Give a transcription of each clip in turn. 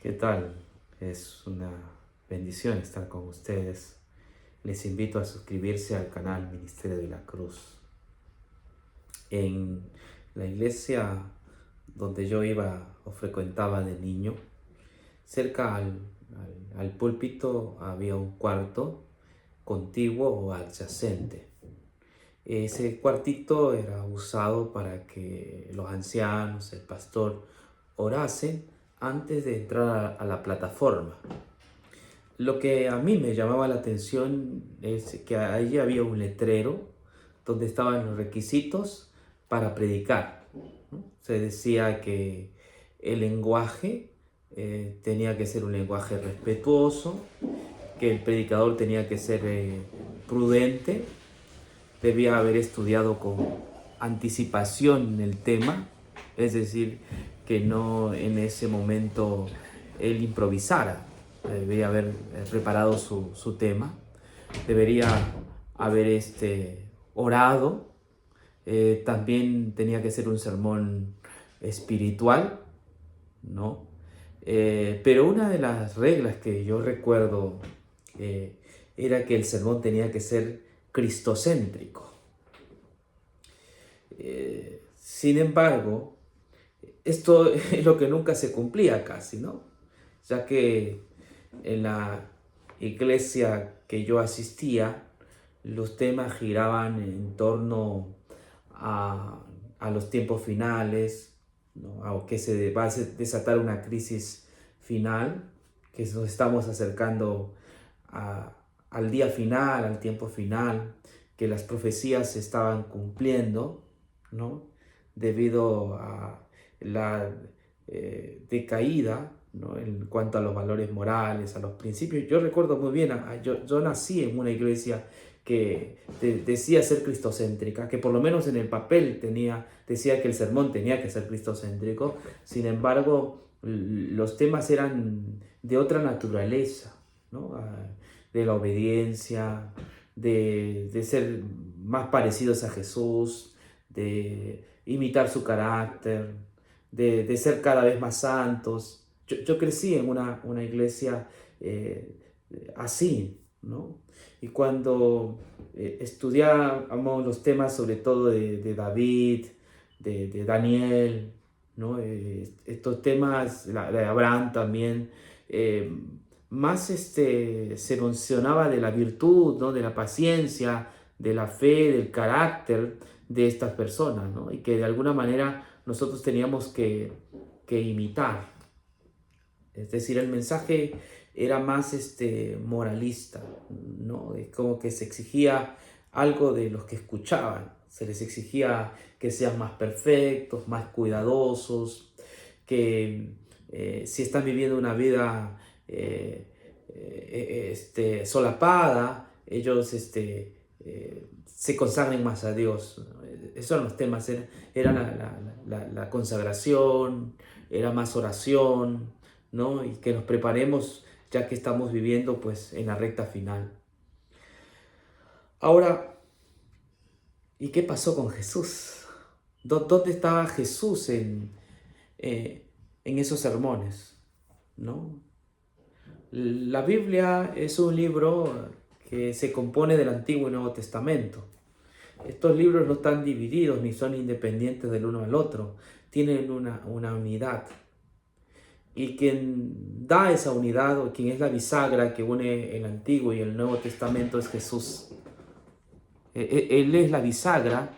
¿Qué tal? Es una bendición estar con ustedes. Les invito a suscribirse al canal Ministerio de la Cruz. En la iglesia donde yo iba o frecuentaba de niño, cerca al púlpito había un cuarto contiguo o adyacente. Ese cuartito era usado para que los ancianos, el pastor, orasen antes de entrar a la plataforma. Lo que a mí me llamaba la atención es que ahí había un letrero donde estaban los requisitos para predicar, ¿no? Se decía que el lenguaje tenía que ser un lenguaje respetuoso, que el predicador tenía que ser prudente, debía haber estudiado con anticipación el tema, es decir, que no en ese momento él improvisara, debería haber preparado su tema, debería haber orado, también tenía que ser un sermón espiritual, ¿no? Pero una de las reglas que yo recuerdo era que el sermón tenía que ser cristocéntrico. Sin embargo, esto es lo que nunca se cumplía casi, ¿no? Ya que en la iglesia que yo asistía, los temas giraban en torno a los tiempos finales, ¿no? A que se va a desatar una crisis final, que nos estamos acercando al día final, al tiempo final, que las profecías se estaban cumpliendo, ¿no? Debido a la decaída, ¿no? En cuanto a los valores morales, a los principios. Yo recuerdo muy bien, yo nací en una iglesia que decía ser cristocéntrica, que por lo menos en el papel decía que el sermón tenía que ser cristocéntrico. Sin embargo, los temas eran de otra naturaleza, ¿no? De la obediencia, de ser más parecidos a Jesús, de imitar su carácter, de ser cada vez más santos. Yo crecí en una iglesia así, ¿no? Y cuando estudiábamos los temas sobre todo de David, de Daniel, ¿no? Estos temas de Abraham también, eh, más se mencionaba de la virtud, ¿no? De la paciencia, de la fe, del carácter de estas personas, ¿no? Y que de alguna manera nosotros teníamos que imitar. Es decir, el mensaje era más moralista, ¿no? Es como que se exigía algo de los que escuchaban, se les exigía que sean más perfectos, más cuidadosos, que si están viviendo una vida solapada, ellos se consagren más a Dios. Esos eran los temas, era la consagración, era más oración, ¿no? Y que nos preparemos ya que estamos viviendo pues en la recta final. Ahora, ¿y qué pasó con Jesús? ¿Dónde estaba Jesús en esos sermones? ¿No? La Biblia es un libro que se compone del Antiguo y Nuevo Testamento. Estos libros no están divididos ni son independientes del uno al otro, tienen una unidad. Y quien da esa unidad, o quien es la bisagra que une el Antiguo y el Nuevo Testamento, es Jesús. Él es la bisagra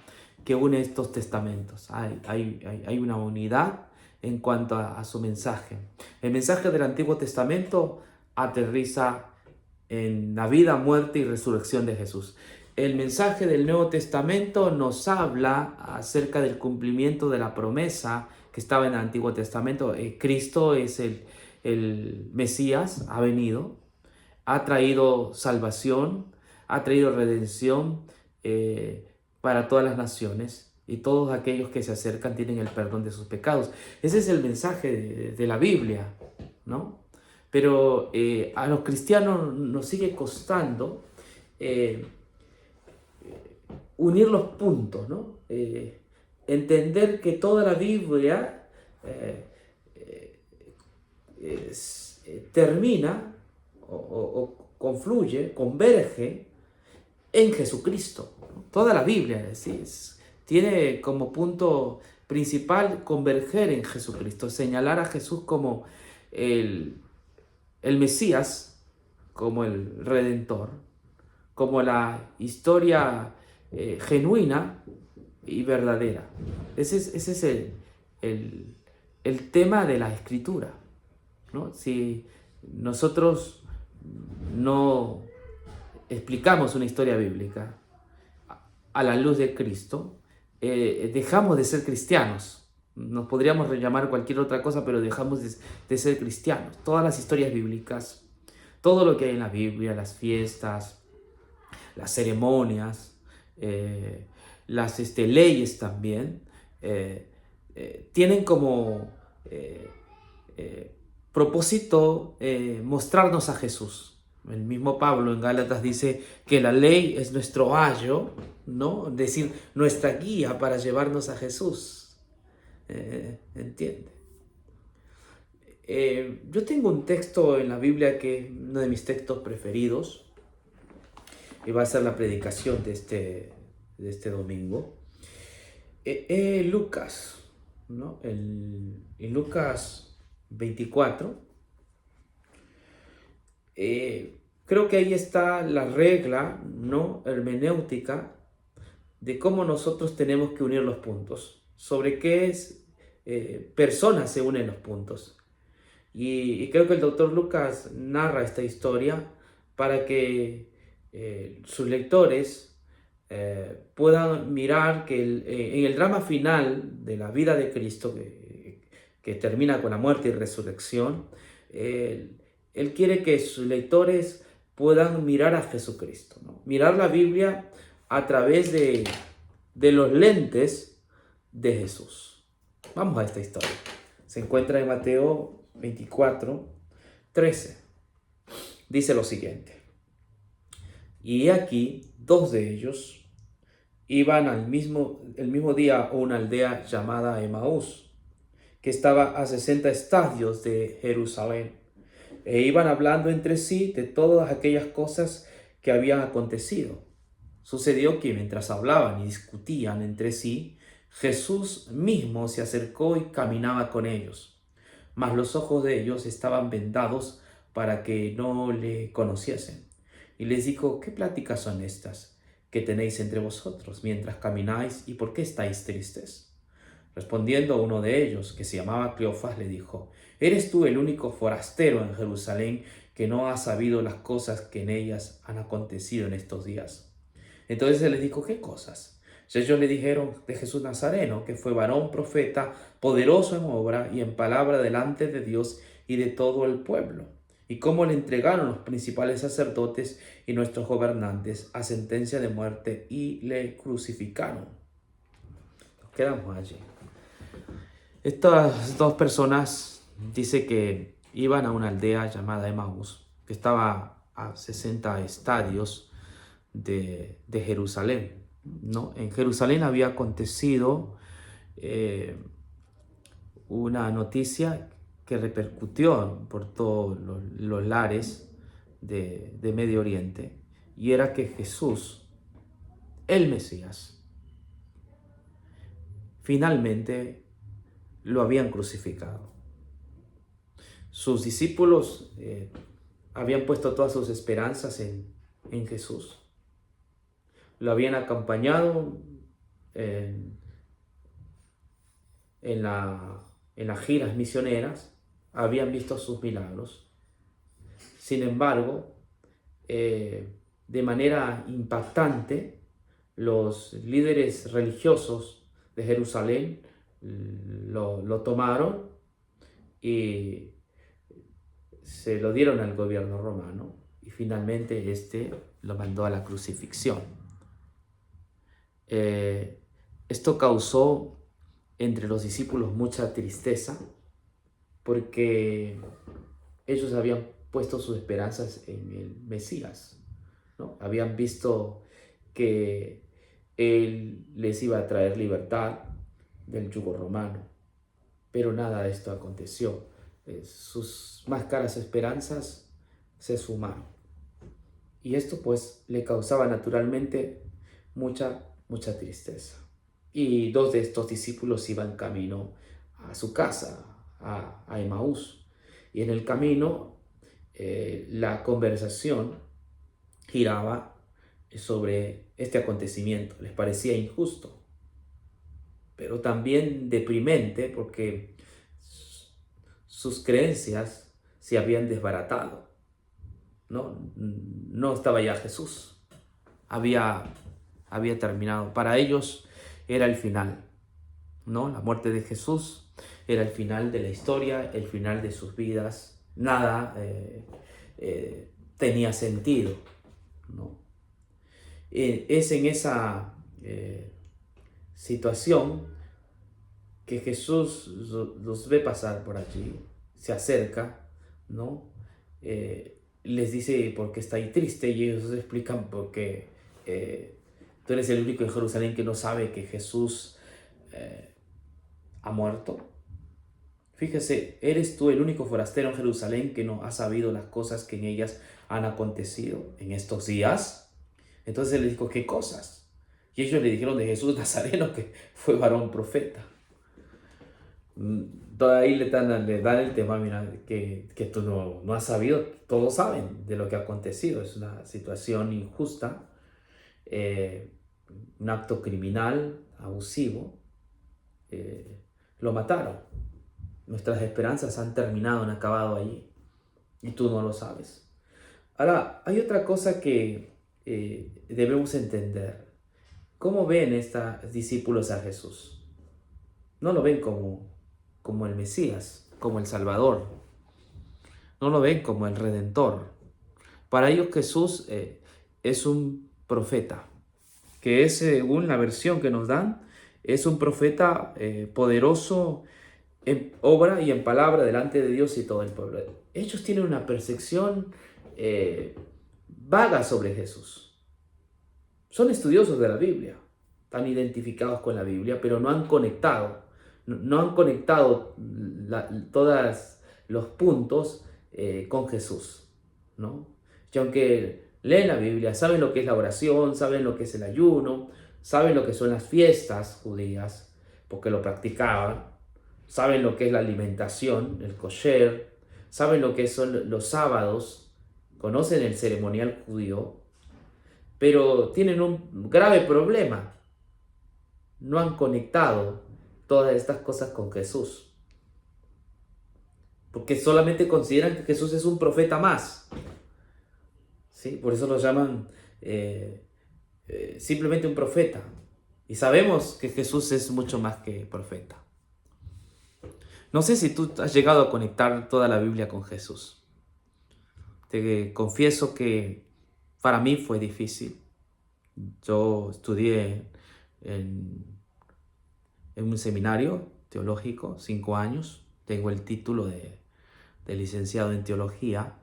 que une estos testamentos. Hay una unidad en cuanto a su mensaje. El mensaje del Antiguo Testamento aterriza en la vida, muerte y resurrección de Jesús. El mensaje del Nuevo Testamento nos habla acerca del cumplimiento de la promesa que estaba en el Antiguo Testamento. Cristo es el Mesías, ha venido, ha traído salvación, ha traído redención para todas las naciones, y todos aquellos que se acercan tienen el perdón de sus pecados. Ese es el mensaje de la Biblia, ¿no? Pero a los cristianos nos sigue costando eh, unir los puntos, ¿no? Entender que toda la Biblia termina o confluye, converge en Jesucristo. Toda la Biblia tiene como punto principal converger en Jesucristo, señalar a Jesús como el Mesías, como el Redentor, como la historia genuina y verdadera. Ese es el tema de la Escritura, ¿no? Si nosotros no explicamos una historia bíblica a la luz de Cristo, dejamos de ser cristianos. Nos podríamos llamar cualquier otra cosa, pero dejamos de ser cristianos. Todas las historias bíblicas, todo lo que hay en la Biblia, las fiestas, las ceremonias, las leyes también, tienen como propósito mostrarnos a Jesús. El mismo Pablo en Gálatas dice que la ley es nuestro ayo, ¿no? Es decir, nuestra guía para llevarnos a Jesús. ¿Entiende? Yo tengo un texto en la Biblia que es uno de mis textos preferidos y va a ser la predicación de este domingo. Lucas, ¿no? En Lucas 24, creo que ahí está la regla, ¿no?, hermenéutica de cómo nosotros tenemos que unir los puntos, sobre qué personas se unen los puntos. Y creo que el doctor Lucas narra esta historia para que sus lectores puedan mirar que en el drama final de la vida de Cristo, que termina con la muerte y resurrección, Él quiere que sus lectores puedan mirar a Jesucristo, ¿no? Mirar la Biblia a través de los lentes de Jesús. Vamos a esta historia. Se encuentra en Mateo 24, 13. Dice lo siguiente: y aquí 2 de ellos iban el mismo día a una aldea llamada Emaús, que estaba a 60 estadios de Jerusalén, e iban hablando entre sí de todas aquellas cosas que habían acontecido. Sucedió que mientras hablaban y discutían entre sí, Jesús mismo se acercó y caminaba con ellos, mas los ojos de ellos estaban vendados para que no le conociesen. Y les dijo: ¿qué pláticas son estas que tenéis entre vosotros mientras camináis, y por qué estáis tristes? Respondiendo uno de ellos, que se llamaba Cleofás, le dijo: ¿eres tú el único forastero en Jerusalén que no ha sabido las cosas que en ellas han acontecido en estos días? Entonces él les dijo: ¿qué cosas? Y ellos le dijeron de Jesús Nazareno, que fue varón profeta, poderoso en obra y en palabra delante de Dios y de todo el pueblo, y cómo le entregaron los principales sacerdotes y nuestros gobernantes a sentencia de muerte y le crucificaron. Nos quedamos allí. Estas 2 personas dice que iban a una aldea llamada Emaús, que estaba a 60 estadios de Jerusalén, ¿no? En Jerusalén había acontecido una noticia que repercutió por todos los lares de Medio Oriente, y era que Jesús, el Mesías, finalmente lo habían crucificado. Sus discípulos habían puesto todas sus esperanzas en Jesús. Lo habían acompañado en las giras misioneras, habían visto sus milagros. Sin embargo, de manera impactante, los líderes religiosos de Jerusalén lo tomaron y se lo dieron al gobierno romano, y finalmente lo mandó a la crucifixión. Esto causó entre los discípulos mucha tristeza, porque ellos habían puesto sus esperanzas en el Mesías, ¿no? Habían visto que Él les iba a traer libertad del yugo romano, pero nada de esto aconteció. sus más caras esperanzas se esfumaron. Y esto pues le causaba naturalmente mucha tristeza. Y dos de estos discípulos iban camino a su casa, a Emaús. Y en el camino la conversación giraba sobre este acontecimiento. Les parecía injusto, pero también deprimente porque sus creencias se habían desbaratado. No estaba ya Jesús. Había terminado. Para ellos era el final, ¿no? La muerte de Jesús era el final de la historia, el final de sus vidas. Nada tenía sentido, ¿no? Es en esa situación que Jesús los ve pasar por allí, se acerca, ¿no? Les dice por qué está ahí triste y ellos explican por qué tú eres el único en Jerusalén que no sabe que Jesús ha muerto. Fíjese, eres tú el único forastero en Jerusalén que no ha sabido las cosas que en ellas han acontecido en estos días. Entonces él les dijo, ¿qué cosas? Y ellos le dijeron de Jesús Nazareno, que fue varón profeta. Ahí le dan el tema, mira, que tú no has sabido, todos saben de lo que ha acontecido. Es una situación injusta, un acto criminal, abusivo. Lo mataron. Nuestras esperanzas han terminado, han acabado allí. Y tú no lo sabes. Ahora, hay otra cosa que debemos entender. ¿Cómo ven estos discípulos a Jesús? No lo ven como el Mesías, como el Salvador. No lo ven como el Redentor. Para ellos Jesús es un profeta, que es, según la versión que nos dan, es un profeta poderoso en obra y en palabra delante de Dios y todo el pueblo. Ellos tienen una percepción vaga sobre Jesús. Son estudiosos de la Biblia, están identificados con la Biblia, pero no han conectado todos los puntos con Jesús, ¿no? Y aunque leen la Biblia, saben lo que es la oración, saben lo que es el ayuno, saben lo que son las fiestas judías, porque lo practicaban, saben lo que es la alimentación, el kosher, saben lo que son los sábados, conocen el ceremonial judío, pero tienen un grave problema. No han conectado todas estas cosas con Jesús, porque solamente consideran que Jesús es un profeta más, ¿sí? Por eso lo llaman simplemente un profeta, y sabemos que Jesús es mucho más que profeta. No sé si tú has llegado a conectar toda la Biblia con Jesús. Te confieso que para mí fue difícil. Yo estudié en un seminario teológico, 5 años. Tengo el título de licenciado en teología,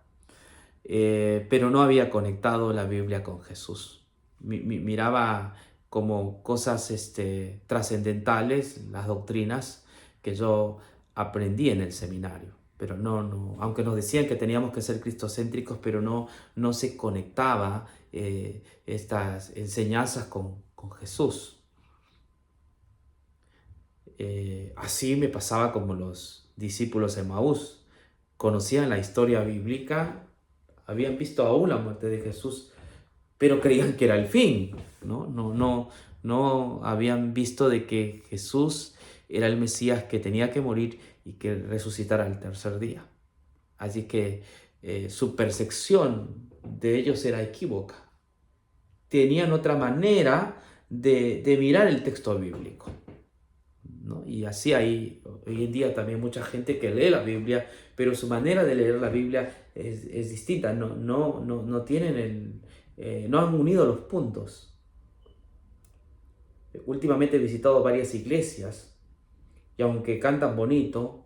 pero no había conectado la Biblia con Jesús. Miraba como cosas trascendentales las doctrinas que yo aprendí en el seminario, pero no, aunque nos decían que teníamos que ser cristocéntricos, pero no se conectaba estas enseñanzas con Jesús. Así me pasaba como los discípulos de Emaús. Conocían la historia bíblica, habían visto aún la muerte de Jesús, pero creían que era el fin, no habían visto de que Jesús era el Mesías que tenía que morir y que resucitara al tercer día. Así que su percepción de ellos era equívoca. Tenían otra manera de mirar el texto bíblico, ¿no? Y así hay hoy en día también mucha gente que lee la Biblia, pero su manera de leer la Biblia es distinta. No tienen no han unido los puntos. Últimamente he visitado varias iglesias y aunque cantan bonito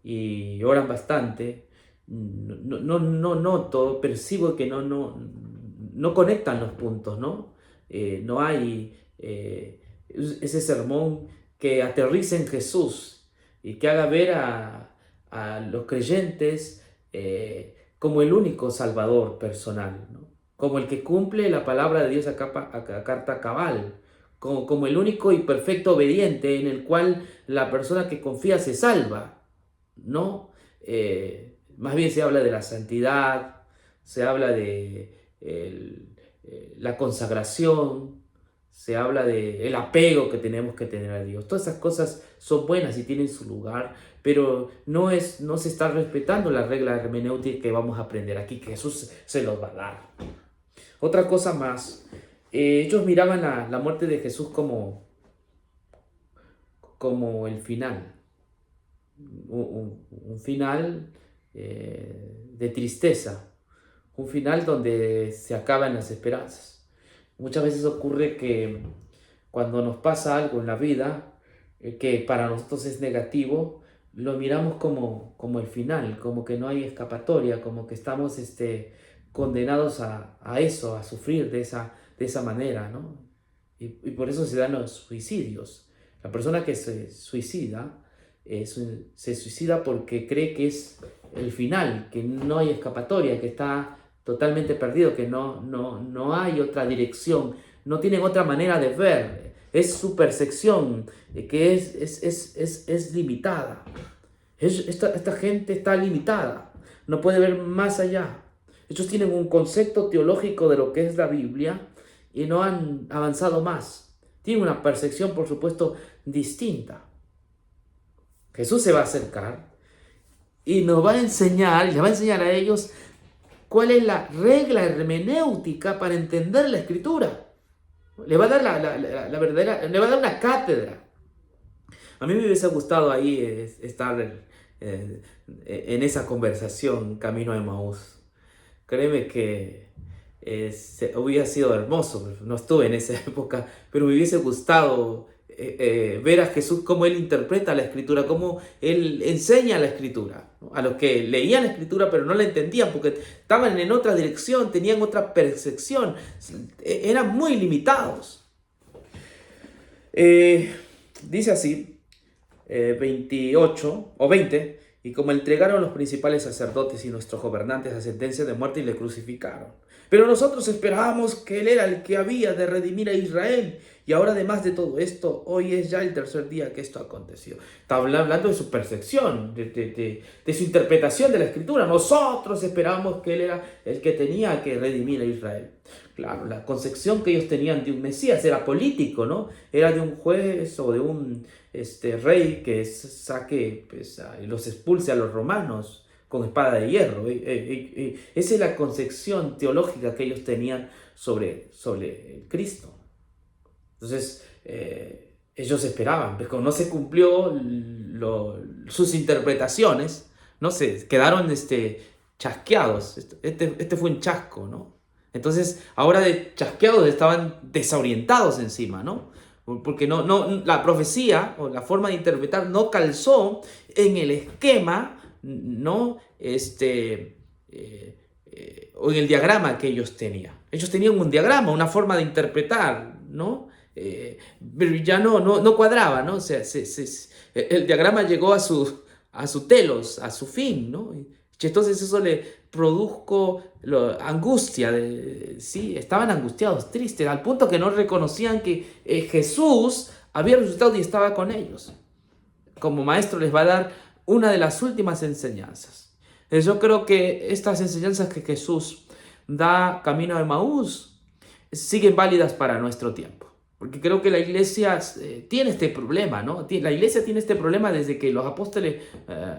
y oran bastante, no noto, percibo que no conectan los puntos, ¿no? No hay ese sermón que aterrice en Jesús y que haga ver a los creyentes como el único salvador personal, ¿no? Como el que cumple la palabra de Dios a carta cabal, como el único y perfecto obediente en el cual la persona que confía se salva, ¿no? Más bien se habla de la santidad, se habla de la consagración, se habla del apego que tenemos que tener a Dios. Todas esas cosas son buenas y tienen su lugar, pero no se está respetando la regla hermenéutica que vamos a aprender aquí, que Jesús se los va a dar. Otra cosa más, ellos miraban la muerte de Jesús como el final, un final de tristeza, un final donde se acaban las esperanzas. Muchas veces ocurre que cuando nos pasa algo en la vida que para nosotros es negativo, lo miramos como el final, como que no hay escapatoria, como que estamos condenados a eso, a sufrir de esa manera, ¿no? Y por eso se dan los suicidios. La persona que se suicida porque cree que es el final, que no hay escapatoria, que está totalmente perdido, que no hay otra dirección, no tienen otra manera de ver, es su percepción que es limitada. Esta gente está limitada, no puede ver más allá. Ellos tienen un concepto teológico de lo que es la Biblia y no han avanzado más. Tienen una percepción, por supuesto, distinta. Jesús se va a acercar y nos va a enseñar, y les va a enseñar a ellos cuál es la regla hermenéutica para entender la Escritura. Le va a dar la verdadera, le va a dar una cátedra. A mí me hubiese gustado ahí estar en esa conversación camino a Emaús. Créeme que hubiera sido hermoso. No estuve en esa época, pero me hubiese gustado ver a Jesús cómo Él interpreta la Escritura, cómo Él enseña la Escritura, ¿no? A los que leían la Escritura pero no la entendían porque estaban en otra dirección, tenían otra percepción, eran muy limitados. Dice así, 28 o 20, y como entregaron los principales sacerdotes y nuestros gobernantes a sentencia de muerte y le crucificaron. Pero nosotros esperábamos que Él era el que había de redimir a Israel. Y ahora, además de todo esto, hoy es ya el tercer día que esto aconteció. Está hablando de su percepción, de su interpretación de la Escritura. Nosotros esperábamos que Él era el que tenía que redimir a Israel. Claro, la concepción que ellos tenían de un Mesías era político, ¿no? Era de un juez o de un rey que saque, pues, y los expulse a los romanos con espada de hierro. Esa es la concepción teológica que ellos tenían sobre el Cristo. Entonces, ellos esperaban, pero como no se cumplió sus interpretaciones, no sé, quedaron chasqueados. Este fue un chasco, ¿no? Entonces, ahora de chasqueados estaban desorientados encima, ¿no? Porque la profecía o la forma de interpretar no calzó en el esquema, ¿no? O en el diagrama que ellos tenían. Ellos tenían un diagrama, una forma de interpretar, ¿no? Pero ya no cuadraba, ¿no? O sea, el diagrama llegó a su telos, a su fin, ¿no? Y entonces eso le produjo angustia, ¿sí? Estaban angustiados, tristes, al punto que no reconocían que Jesús había resucitado y estaba con ellos. Como maestro les va a dar una de las últimas enseñanzas. Yo creo que estas enseñanzas que Jesús da camino a Emaús siguen válidas para nuestro tiempo. Porque creo que la iglesia tiene este problema, ¿no? La iglesia tiene este problema desde que los apóstoles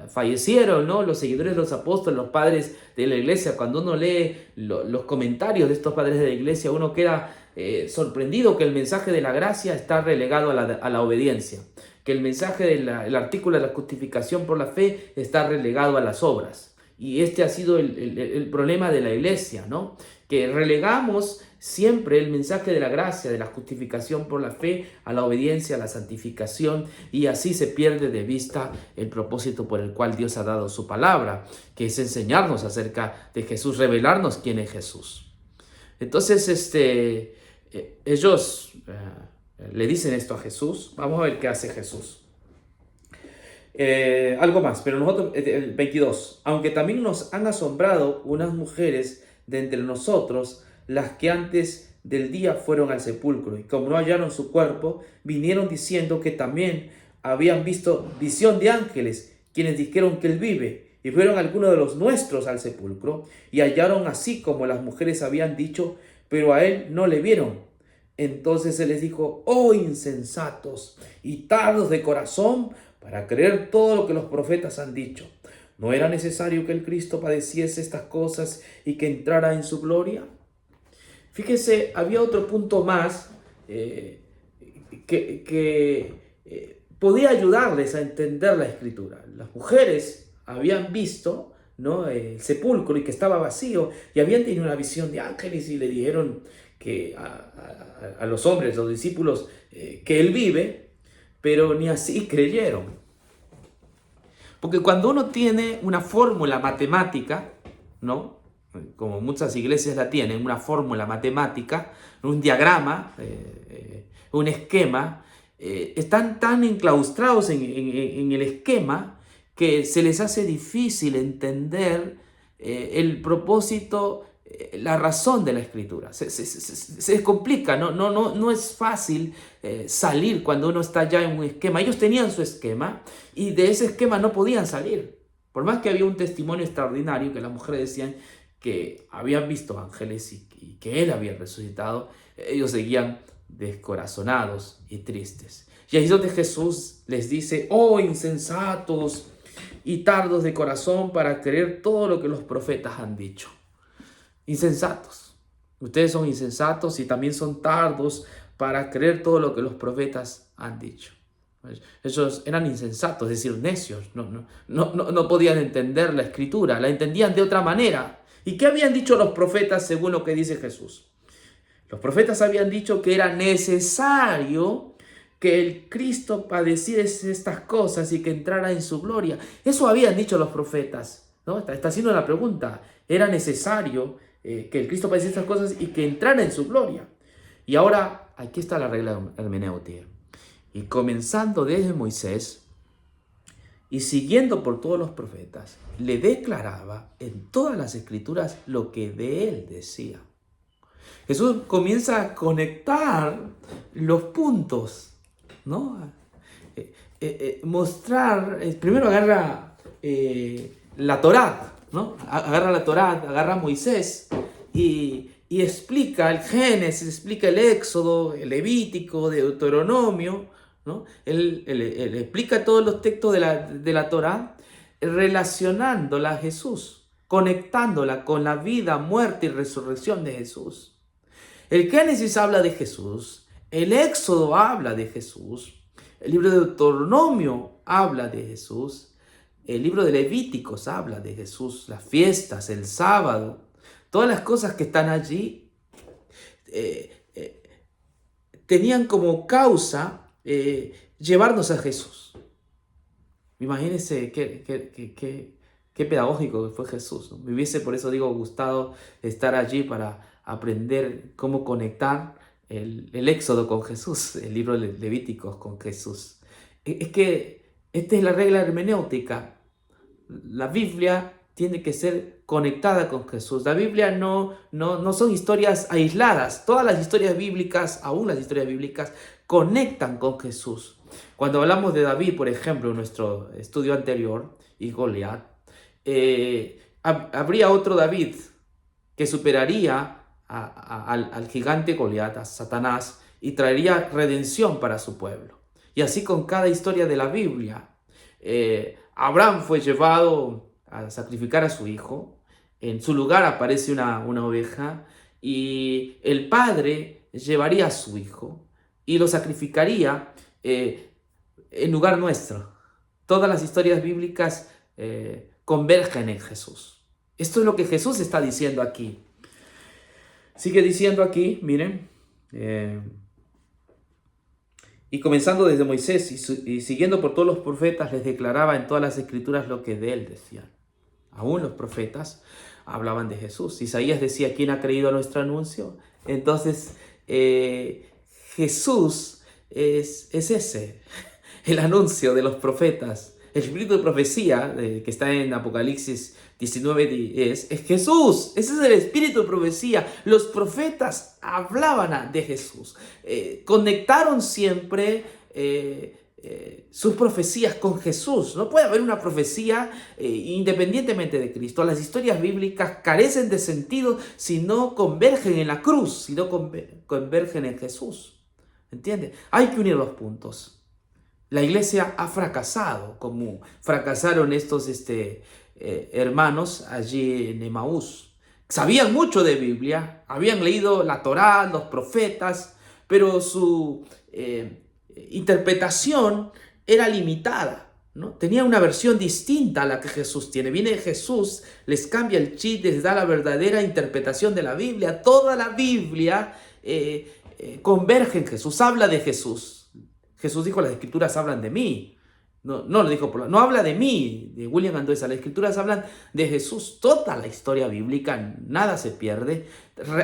fallecieron, ¿no? Los seguidores de los apóstoles, los padres de la iglesia. Cuando uno lee los comentarios de estos padres de la iglesia, uno queda sorprendido que el mensaje de la gracia está relegado a la obediencia. Que el mensaje del artículo de la justificación por la fe está relegado a las obras. Y este ha sido el problema de la iglesia, ¿no? Que relegamos siempre el mensaje de la gracia, de la justificación por la fe, a la obediencia, a la santificación, y así se pierde de vista el propósito por el cual Dios ha dado su palabra, que es enseñarnos acerca de Jesús, revelarnos quién es Jesús. Entonces, ellos le dicen esto a Jesús. Vamos a ver qué hace Jesús. Algo más, pero nosotros, el 22, aunque también nos han asombrado unas mujeres de entre nosotros, las que antes del día fueron al sepulcro, y como no hallaron su cuerpo, vinieron diciendo que también habían visto visión de ángeles, quienes dijeron que él vive, y fueron algunos de los nuestros al sepulcro, y hallaron así como las mujeres habían dicho, pero a él no le vieron. Entonces se les dijo: oh insensatos y tardos de corazón, para creer todo lo que los profetas han dicho. ¿No era necesario que el Cristo padeciese estas cosas y que entrara en su gloria? Fíjese, había otro punto más que podía ayudarles a entender la Escritura. Las mujeres habían visto, ¿no?, el sepulcro y que estaba vacío, y habían tenido una visión de ángeles y le dijeron que a los hombres, los discípulos, que él vive, pero ni así creyeron. Porque cuando uno tiene una fórmula matemática, ¿no?, como muchas iglesias la tienen, una fórmula matemática, un diagrama, un esquema, están tan enclaustrados en el esquema que se les hace difícil entender el propósito, la razón de la Escritura. Se complica, no es fácil salir cuando uno está ya en un esquema. Ellos tenían su esquema y de ese esquema no podían salir. Por más que había un testimonio extraordinario que las mujeres decían que habían visto ángeles y que él había resucitado, ellos seguían descorazonados y tristes. Y ahí es donde Jesús les dice: oh insensatos y tardos de corazón para creer todo lo que los profetas han dicho. Insensatos. Ustedes son insensatos y también son tardos para creer todo lo que los profetas han dicho. Ellos eran insensatos, es decir, necios. No podían entender la Escritura, la entendían de otra manera. ¿Y qué habían dicho los profetas según lo que dice Jesús? Los profetas habían dicho que era necesario que el Cristo padeciese estas cosas y que entrara en su gloria. Eso habían dicho los profetas, ¿no? Está haciendo la pregunta. Era necesario que el Cristo padeciese estas cosas y que entrara en su gloria. Y ahora, aquí está la regla hermenéutica. Y comenzando desde Moisés y siguiendo por todos los profetas, le declaraba en todas las Escrituras lo que de él decía. Jesús comienza a conectar los puntos, ¿no? Mostrar, primero agarra la Torá, ¿no? Agarra la Torá, agarra a Moisés y explica el Génesis, explica el Éxodo, el Levítico, Deuteronomio, ¿no? Él explica todos los textos de la Torá, relacionándola a Jesús, conectándola con la vida, muerte y resurrección de Jesús. El Génesis habla de Jesús, el Éxodo habla de Jesús, el libro de Deuteronomio habla de Jesús, el libro de Levíticos habla de Jesús, las fiestas, el sábado, todas las cosas que están allí tenían como causa llevarnos a Jesús. Imagínense qué pedagógico que fue Jesús, ¿no? Me hubiese, por eso digo, gustado estar allí para aprender cómo conectar el Éxodo con Jesús, el libro de Levíticos con Jesús. Es que esta es la regla hermenéutica. La Biblia tiene que ser conectada con Jesús. La Biblia no son historias aisladas. Todas las historias bíblicas, aún las historias bíblicas, conectan con Jesús. Cuando hablamos de David, por ejemplo, en nuestro estudio anterior, y Goliat, habría otro David que superaría al gigante Goliat, a Satanás, y traería redención para su pueblo. Y así con cada historia de la Biblia. Abraham fue llevado a sacrificar a su hijo. En su lugar aparece una oveja y el padre llevaría a su hijo y lo sacrificaría en lugar nuestro. Todas las historias bíblicas convergen en Jesús. Esto es lo que Jesús está diciendo aquí. Sigue diciendo aquí, miren, y comenzando desde Moisés y siguiendo por todos los profetas, les declaraba en todas las Escrituras lo que de él decían. Aún los profetas hablaban de Jesús. Isaías decía: ¿quién ha creído a nuestro anuncio? Entonces, Jesús es ese, el anuncio de los profetas, El espíritu de profecía que está en Apocalipsis 19 es Jesús. Ese es el espíritu de profecía. Los profetas hablaban de Jesús. Conectaron siempre sus profecías con Jesús. No puede haber una profecía independientemente de Cristo. Las historias bíblicas carecen de sentido si no convergen en la cruz, si no convergen en Jesús. ¿Entiendes? Hay que unir los puntos. La iglesia ha fracasado, como fracasaron estos hermanos allí en Emaús. Sabían mucho de Biblia, habían leído la Torá, los profetas, pero su interpretación era limitada, ¿no? Tenía una versión distinta a la que Jesús tiene. Viene Jesús, les cambia el chip, les da la verdadera interpretación de la Biblia. Toda la Biblia converge en Jesús, habla de Jesús. Jesús dijo, las escrituras hablan de mí. No lo dijo, no habla de mí, de William Anduesa. Las escrituras hablan de Jesús. Toda la historia bíblica, nada se pierde,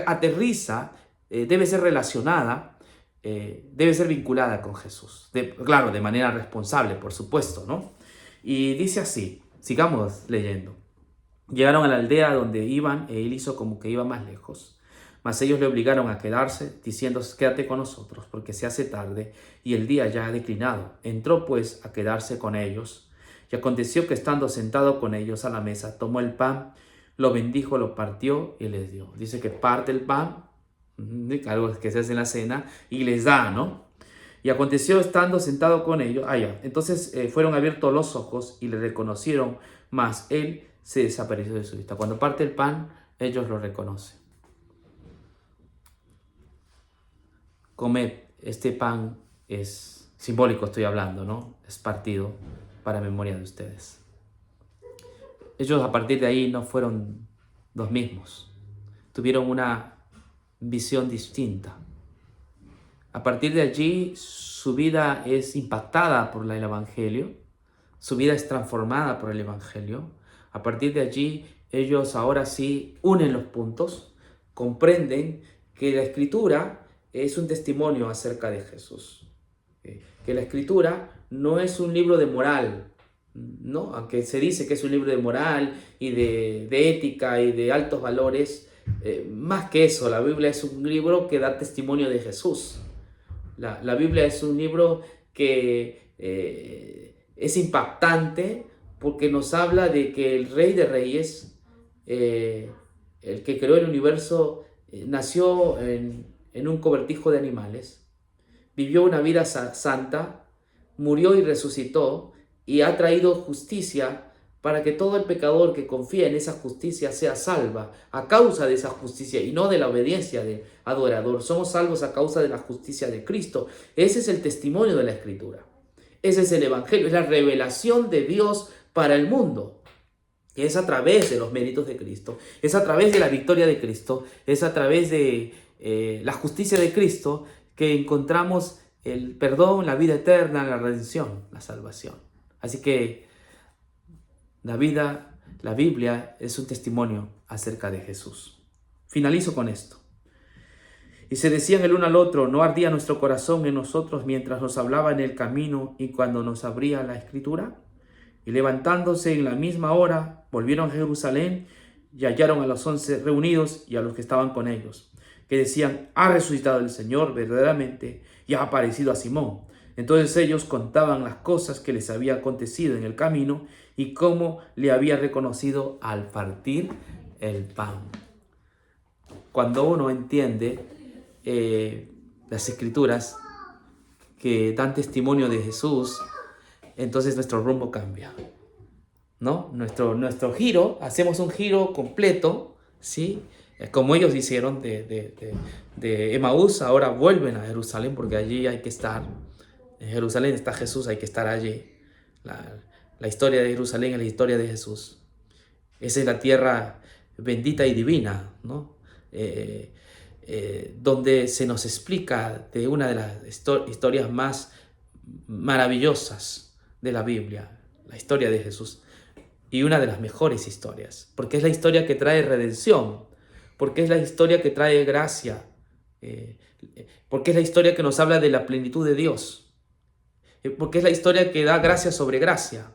aterriza, debe ser relacionada, debe ser vinculada con Jesús. Claro, de manera responsable, por supuesto, ¿no? Y dice así, sigamos leyendo. Llegaron a la aldea donde iban, él hizo como que iba más lejos. Mas ellos le obligaron a quedarse, diciendo, quédate con nosotros, porque se hace tarde y el día ya ha declinado. Entró pues a quedarse con ellos. Y aconteció que estando sentado con ellos a la mesa, tomó el pan, lo bendijo, lo partió y les dio. Dice que parte el pan, algo que se hace en la cena, y les da, ¿no? Y aconteció estando sentado con ellos, entonces fueron abiertos los ojos y le reconocieron, mas él se desapareció de su vista. Cuando parte el pan, ellos lo reconocen. Comed, este pan es simbólico, estoy hablando, ¿no? Es partido para memoria de ustedes. Ellos a partir de ahí no fueron los mismos. Tuvieron una visión distinta. A partir de allí su vida es impactada por el Evangelio. Su vida es transformada por el Evangelio. A partir de allí ellos ahora sí unen los puntos, comprenden que la Escritura es un testimonio acerca de Jesús. Que la Escritura no es un libro de moral, ¿no? Aunque se dice que es un libro de moral y de ética y de altos valores, más que eso, la Biblia es un libro que da testimonio de Jesús. La Biblia es un libro que es impactante porque nos habla de que el Rey de Reyes, el que creó el universo, nació en un cobertijo de animales, vivió una vida santa, murió y resucitó y ha traído justicia para que todo el pecador que confía en esa justicia sea salva a causa de esa justicia y no de la obediencia del adorador. Somos salvos a causa de la justicia de Cristo. Ese es el testimonio de la Escritura. Ese es el Evangelio, es la revelación de Dios para el mundo. Es a través de los méritos de Cristo, es a través de la victoria de Cristo, es a través de la justicia de Cristo que encontramos el perdón, la vida eterna, la redención, la salvación. Así que la Biblia es un testimonio acerca de Jesús. Finalizo con esto. Y se decían el uno al otro, ¿no ardía nuestro corazón en nosotros mientras nos hablaba en el camino y cuando nos abría la Escritura? Y levantándose en la misma hora, volvieron a Jerusalén y hallaron a los 11 reunidos y a los que estaban con ellos, que decían, ha resucitado el Señor verdaderamente y ha aparecido a Simón. Entonces ellos contaban las cosas que les había acontecido en el camino y cómo le había reconocido al partir el pan. Cuando uno entiende las Escrituras que dan testimonio de Jesús, entonces nuestro rumbo cambia, ¿no? Nuestro giro, hacemos un giro completo, ¿sí? Como ellos hicieron de Emaús, ahora vuelven a Jerusalén porque allí hay que estar. En Jerusalén está Jesús, hay que estar allí. La historia de Jerusalén es la historia de Jesús. Esa es la tierra bendita y divina, ¿no? Donde se nos explica de una de las historias más maravillosas de la Biblia, la historia de Jesús, y una de las mejores historias, porque es la historia que trae redención, porque es la historia que trae gracia, porque es la historia que nos habla de la plenitud de Dios, porque es la historia que da gracia sobre gracia,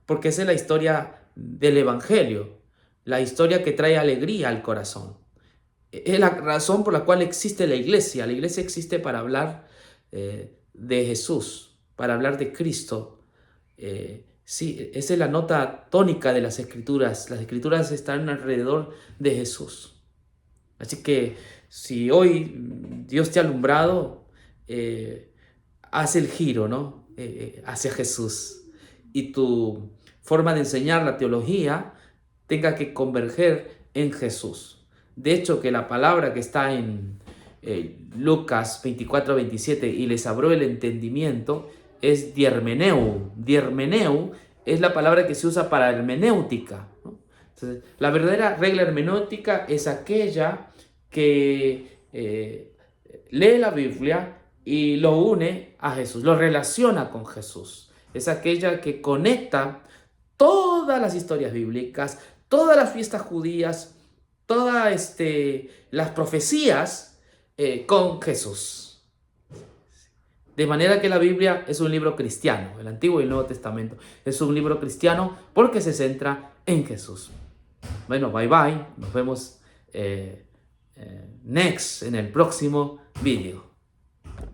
porque esa es la historia del Evangelio, la historia que trae alegría al corazón. Es la razón por la cual existe la iglesia. La iglesia existe para hablar de Jesús, para hablar de Cristo. Sí, esa es la nota tónica de las Escrituras. Las Escrituras están alrededor de Jesús. Así que si hoy Dios te ha alumbrado, haz el giro, ¿no? Hacia Jesús. Y tu forma de enseñar la teología tenga que converger en Jesús. De hecho, que la palabra que está en Lucas 24-27, y les abrió el entendimiento, es diermeneu. Diermeneu es la palabra que se usa para hermenéutica, ¿no? Entonces, la verdadera regla hermenéutica es aquella que lee la Biblia y lo une a Jesús, lo relaciona con Jesús. Es aquella que conecta todas las historias bíblicas, todas las fiestas judías, todas las profecías con Jesús. De manera que la Biblia es un libro cristiano, el Antiguo y el Nuevo Testamento es un libro cristiano porque se centra en Jesús. Bueno, bye bye, nos vemos next en el próximo vídeo.